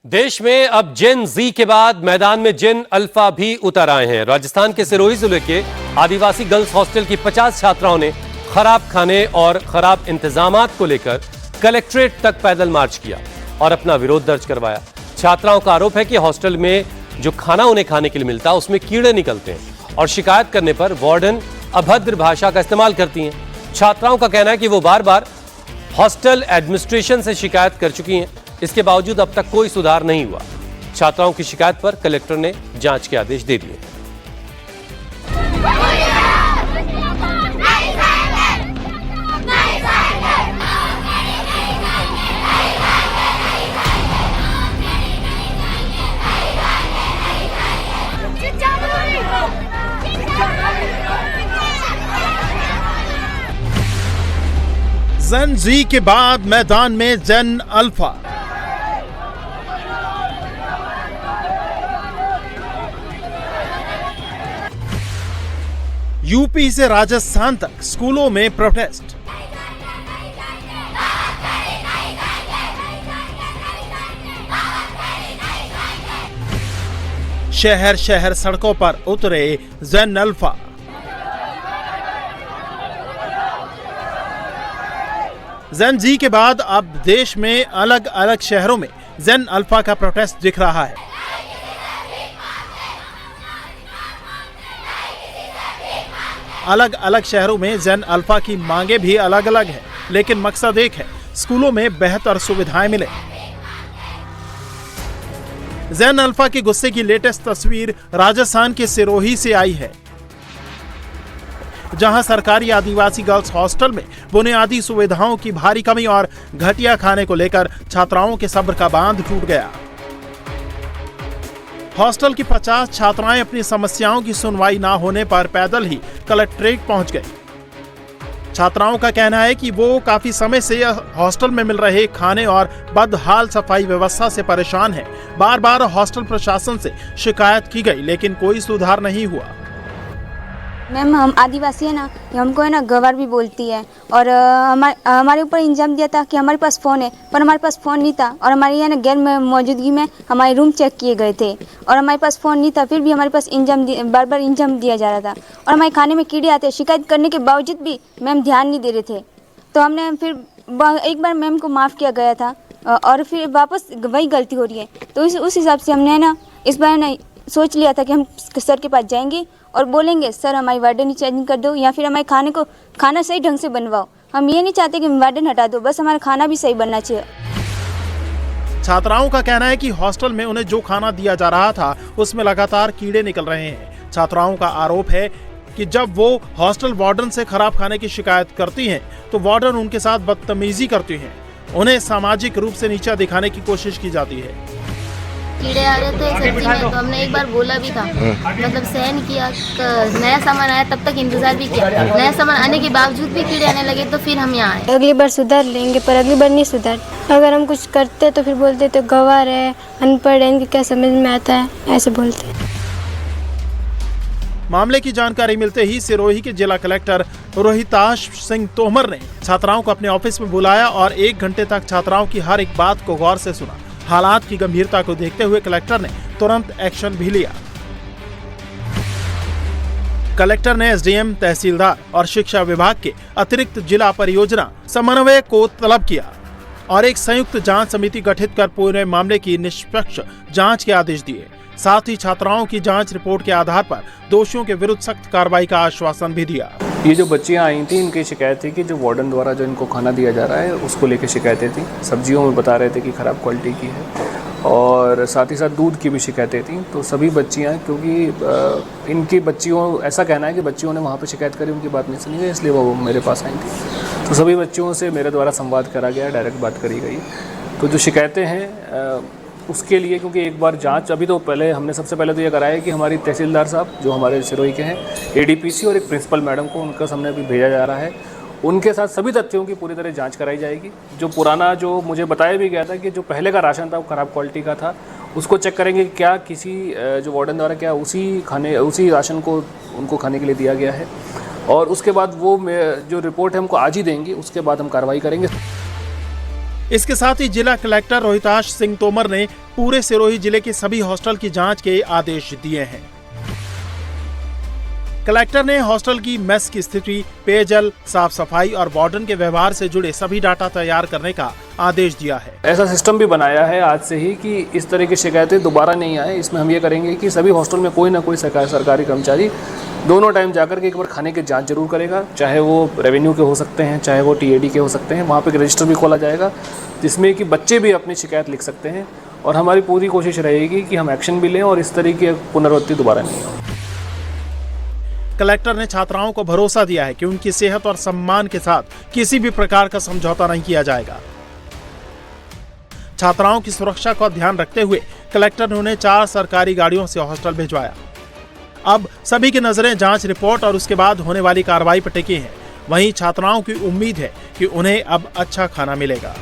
देश में अब जेन जी के बाद मैदान में जेन अल्फा भी उतर आए हैं। राजस्थान के सिरोही जिले के आदिवासी गर्ल्स हॉस्टल की 50 छात्राओं ने खराब खाने और खराब इंतजामात को लेकर कलेक्ट्रेट तक पैदल मार्च किया और अपना विरोध दर्ज करवाया। छात्राओं का आरोप है कि हॉस्टल में जो खाना उन्हें खाने के लिए मिलता है उसमें कीड़े निकलते हैं और शिकायत करने पर वार्डन अभद्र भाषा का इस्तेमाल करती हैं। छात्राओं का कहना है कि वो बार बार हॉस्टल एडमिनिस्ट्रेशन से शिकायत कर चुकी हैं, इसके बावजूद अब तक कोई सुधार नहीं हुआ। छात्राओं की शिकायत पर कलेक्टर ने जांच के आदेश दे दिए। जेन जी के बाद मैदान में जेन अल्फा। यूपी से राजस्थान तक स्कूलों में प्रोटेस्ट। शहर शहर सड़कों पर उतरे जेन अल्फा। जेन जी के बाद अब देश में अलग अलग शहरों में जेन अल्फा का प्रोटेस्ट दिख रहा है। अलग अलग शहरों में जेन अल्फा की मांगे भी अलग अलग है, लेकिन मकसद एक है, स्कूलों में बेहतर सुविधाएं मिले। जेन अल्फा के गुस्से की लेटेस्ट तस्वीर राजस्थान के सिरोही से आई है, जहां सरकारी आदिवासी गर्ल्स हॉस्टल में बुनियादी सुविधाओं की भारी कमी और घटिया खाने को लेकर छात्राओं के सब्र का बांध टूट गया। हॉस्टल की 50 छात्राएं अपनी समस्याओं की सुनवाई ना होने पर पैदल ही कलेक्ट्रेट पहुंच गई। छात्राओं का कहना है कि वो काफी समय से हॉस्टल में मिल रहे खाने और बदहाल सफाई व्यवस्था से परेशान है। बार बार हॉस्टल प्रशासन से शिकायत की गई, लेकिन कोई सुधार नहीं हुआ। मैम, हम आदिवासी है ना, हमको है ना गवार भी बोलती है और हमारे ऊपर इंजाम दिया था कि हमारे पास फ़ोन है, पर हमारे पास फ़ोन नहीं था और हमारी है ना गैर मौजूदगी में हमारे रूम चेक किए गए थे और हमारे पास फ़ोन नहीं था, फिर भी हमारे पास बार बार इंजाम दिया जा रहा था और हमारे खाने में कीड़े आते। शिकायत करने के बावजूद भी मैम ध्यान नहीं दे रहे थे, तो हमने फिर एक बार मैम को माफ़ किया गया था और फिर वापस वही गलती हो रही है। तो उस हिसाब से हमने है ना इस बार ना सोच लिया था कि हम सर के पास जाएंगे और बोलेंगे, सर हमारी वार्डन चेंज कर दो या फिर हमारे खाना सही ढंग से बनवाओ। हम ये नहीं चाहते कि वार्डन हटा दो, बस हमारा खाना भी सही बनना चाहिए। छात्राओं का कहना है कि हॉस्टल में उन्हें जो खाना दिया जा रहा था उसमें लगातार कीड़े निकल रहे हैं। छात्राओं का आरोप है कि जब वो हॉस्टल वार्डन से खराब खाने की शिकायत करती हैं तो वार्डन उनके साथ बदतमीजी करती हैं। उन्हें सामाजिक रूप से नीचा दिखाने की कोशिश की जाती है। कीड़े आ रहे थे सब्जी में, तो हमने एक बार बोला भी था, मतलब सहन किया। नया सामान आया तब तक इंतजार भी किया, नया सामान आने के बावजूद भी कीड़े आने लगे, तो फिर हम यहाँ आए। अगली बार सुधार लेंगे, पर अगली बार नहीं सुधार। अगर हम कुछ करते तो फिर बोलते तो गवार है, अनपढ़ है, इनकी क्या समझ में आता है, ऐसे बोलते। मामले की जानकारी मिलते ही सिरोही के जिला कलेक्टर रोहिताश सिंह तोमर ने छात्राओं को अपने ऑफिस में बुलाया और 1 घंटे तक छात्राओं की हर एक बात को गौर से सुना। हालात की गंभीरता को देखते हुए कलेक्टर ने तुरंत एक्शन भी लिया। कलेक्टर ने एसडीएम, तहसीलदार और शिक्षा विभाग के अतिरिक्त जिला परियोजना समन्वय को तलब किया और एक संयुक्त जांच समिति गठित कर पूरे मामले की निष्पक्ष जांच के आदेश दिए। साथ ही छात्राओं की जांच रिपोर्ट के आधार पर दोषियों के विरुद्ध सख्त कार्रवाई का आश्वासन भी दिया। ये जो बच्चियां आई थी, इनकी शिकायत थी कि जो वार्डन द्वारा जो इनको खाना दिया जा रहा है उसको लेकर शिकायतें थी। सब्जियों में बता रहे थे कि ख़राब क्वालिटी की है और साथ ही साथ दूध की भी शिकायतें थी। तो सभी बच्चियां, क्योंकि इनकी बच्चियों, ऐसा कहना है कि बच्चियों ने वहाँ पर शिकायत करी, उनकी बात नहीं सुनी गई, इसलिए वो मेरे पास आई थी। तो सभी बच्चियों से मेरे द्वारा संवाद करा गया, डायरेक्ट बात करी गई। तो जो शिकायतें हैं उसके लिए, क्योंकि एक बार जांच, अभी तो पहले हमने सबसे पहले तो ये कराया कि हमारी तहसीलदार साहब जो हमारे सिरोही के हैं, एडीपीसी और एक प्रिंसिपल मैडम को उनका सामने अभी भेजा जा रहा है। उनके साथ सभी तथ्यों की पूरी तरह जांच कराई जाएगी। जो पुराना, जो मुझे बताया भी गया था कि जो पहले का राशन था वो ख़राब क्वालिटी का था, उसको चेक करेंगे कि क्या किसी जो वार्डन द्वारा क्या उसी राशन को उनको खाने के लिए दिया गया है और उसके बाद वो जो रिपोर्ट है हमको आज ही देंगे, उसके बाद हम कार्रवाई करेंगे। इसके साथ ही जिला कलेक्टर रोहिताश सिंह तोमर ने पूरे सिरोही जिले के सभी हॉस्टल की जांच के आदेश दिए हैं। कलेक्टर ने हॉस्टल की मेस की स्थिति, पेयजल, साफ सफाई और वार्डन के व्यवहार से जुड़े सभी डाटा तैयार करने का आदेश दिया है। ऐसा सिस्टम भी बनाया है आज से ही कि इस तरह की शिकायतें दोबारा नहीं आए। इसमें हम ये करेंगे कि सभी हॉस्टल में कोई ना कोई सरकारी कर्मचारी दोनों टाइम जाकर के एक बार खाने की जांच जरूर करेगा, चाहे वो रेवेन्यू के हो सकते हैं, चाहे वो टीएडी के हो सकते हैं। वहाँ पे एक रजिस्टर भी खोला जाएगा जिसमें कि बच्चे भी अपनी शिकायत लिख सकते हैं और हमारी पूरी कोशिश रहेगी कि हम एक्शन भी लें और इस तरह की पुनरावृत्ति दोबारा नहीं हो। कलेक्टर ने छात्राओं को भरोसा दिया है कि उनकी सेहत और सम्मान के साथ किसी भी प्रकार का समझौता नहीं किया जाएगा। छात्राओं की सुरक्षा का ध्यान रखते हुए कलेक्टर ने उन्हें 4 सरकारी गाड़ियों से हॉस्टल भिजवाया। अब सभी की नजरें जांच रिपोर्ट और उसके बाद होने वाली कार्रवाई पर टिकी हैं। वहीं छात्राओं की उम्मीद है कि उन्हें अब अच्छा खाना मिलेगा।